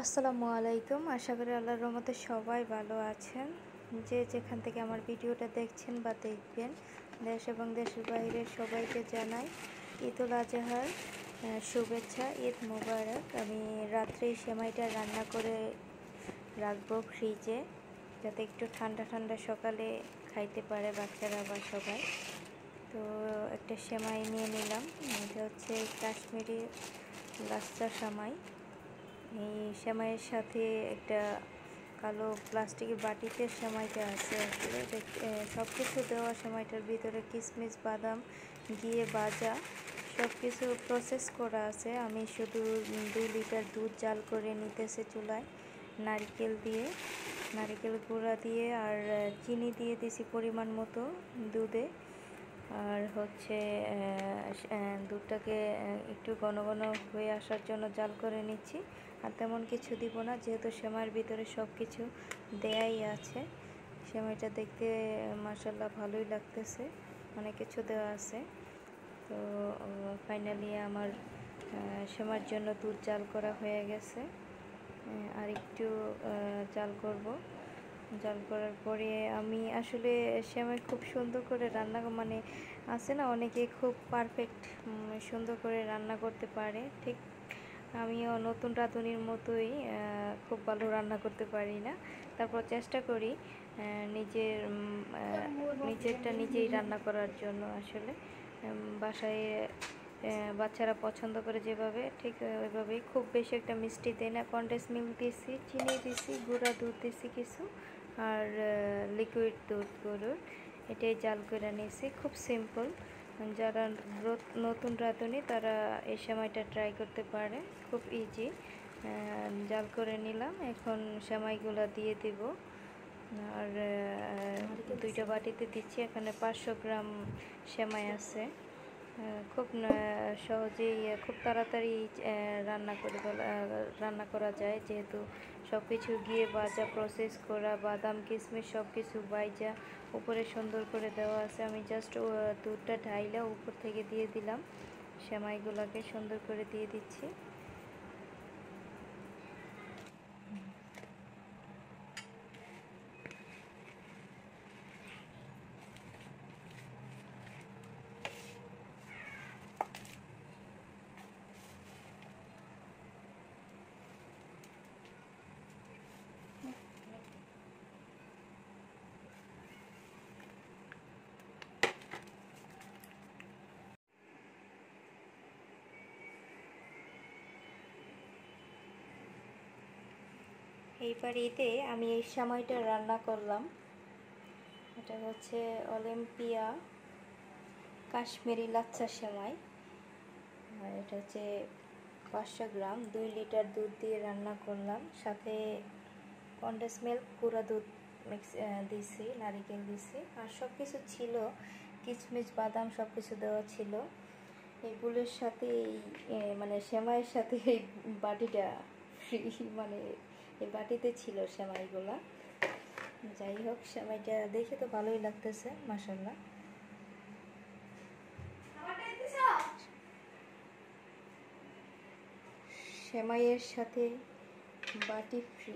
আসসালামু আলাইকুম। আশা করি আল্লাহর রহমতে সবাই ভালো আছেন। যে যেখান থেকে আমার ভিডিওটা দেখছেন বা দেখবেন, দেশ এবং দেশের বাইরে সবাইকে জানাই ঈদুল আজহার শুভেচ্ছা, ঈদ মোবারক। আমি রাত্রেই সেমাইটা রান্না করে রাখবো ফ্রিজে, যাতে একটু ঠান্ডা ঠান্ডা সকালে খাইতে পারে বাচ্চারা বা সবাই। তো একটা সেমাই নিয়ে নিলাম, এটা হচ্ছে কাশ্মীরি লাচ্চা সেমাই। এই সেমাইয়ের সাথে একটা কালো প্লাস্টিকের বাটিতে সেমাইটা আছে। আসলে সব কিছু দেওয়া সেমাইটার ভিতরে কিশমিশ, বাদাম দিয়ে ভাজা, সব কিছু প্রসেস করা আছে। আমি শুধু 2 লিটার দুধ জাল করে নিতেছি চুলায়, নারিকেল গুঁড়া দিয়ে আর চিনি দিয়ে দিছি পরিমাণ মতো দুধে। আর হচ্ছে দুধটাকে একটু ঘন ঘন হয়ে আসার জন্য জাল করে নিচ্ছি। আর তেমন কিছু দিব না, যেহেতু সেমাইয়ের ভিতরে সব কিছু দেয়াই আছে। সেমাইটা দেখতে মাশাআল্লাহ ভালোই লাগতেছে, অনেক কিছু দেওয়া আছে। তো ফাইনালি আমার সেমাইয়ের জন্য দুধ জাল করা হয়ে গেছে। আর একটু জাল করব। জাল করার পরে আমি আসলে সেমাই খুব সুন্দর করে রান্না, মানে আছে না অনেকে খুব পারফেক্ট সুন্দর করে রান্না করতে পারে, ঠিক আমিও নতুন রাঁধুনির মতোই খুব ভালো রান্না করতে পারি না। তারপর চেষ্টা করি নিজেরটা নিজেই রান্না করার জন্য। আসলে বাসায় বাচ্চারা পছন্দ করে যেভাবে, ঠিক ওইভাবেই। খুব বেশি একটা মিষ্টি দেই না, কনডেন্স মিল্ক দিছি, চিনি দিছি, গুঁড়া দুধ দিছি কিছু, আর লিকুইড দুধ গরুর, এটাই জাল করে নিয়েছি। খুব সিম্পল, যারা নতুন রাঁধুনি তারা এই সেমাইটা ট্রাই করতে পারে, খুব ইজি। জাল করে নিলাম, এখন সেমাইগুলো দিয়ে দিব। আর 2টা বাটিতে দিচ্ছি, এখানে 500 গ্রাম সেমাই আছে। খুব সহজেই খুব তাড়াতাড়ি রান্না করা যায়, যেহেতু সব কিছু গিয়ে ভাজা, প্রসেস করা, বাদাম কিশমিশ সব কিছু ভাজা উপরে সুন্দর করে দেওয়া আছে। আমি জাস্ট দুধটা ঢাইলা উপর থেকে দিয়ে দিলাম, সেমাইগুলোকে সুন্দর করে দিয়ে দিচ্ছি। এইবার ঈদে আমি এই সেমাইটা রান্না করলাম। এটা হচ্ছে অলিম্পিয়া কাশ্মীরি লাচ্চা সেমাই। আর এটা হচ্ছে 500 গ্রাম, 2 লিটার দুধ দিয়ে রান্না করলাম। সাথে কনডেন্স মিল্ক, গুঁড়া দুধ দিছি, নারিকেল দিছি, আর সব কিছু ছিল, কিশমিশ বাদাম সব কিছু দেওয়া ছিল। এগুলোর সাথে মানে সেমাইয়ের সাথে এই বাটিটা ফ্রি, মানে এই বাটিতে ছিল সেমাইগুলা। যাই হোক, সেমাইটা দেখে তো ভালোই লাগতেছে মাশাআল্লাহ। সেমাইয়ের সাথে বাটি ফ্রি,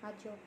আজব।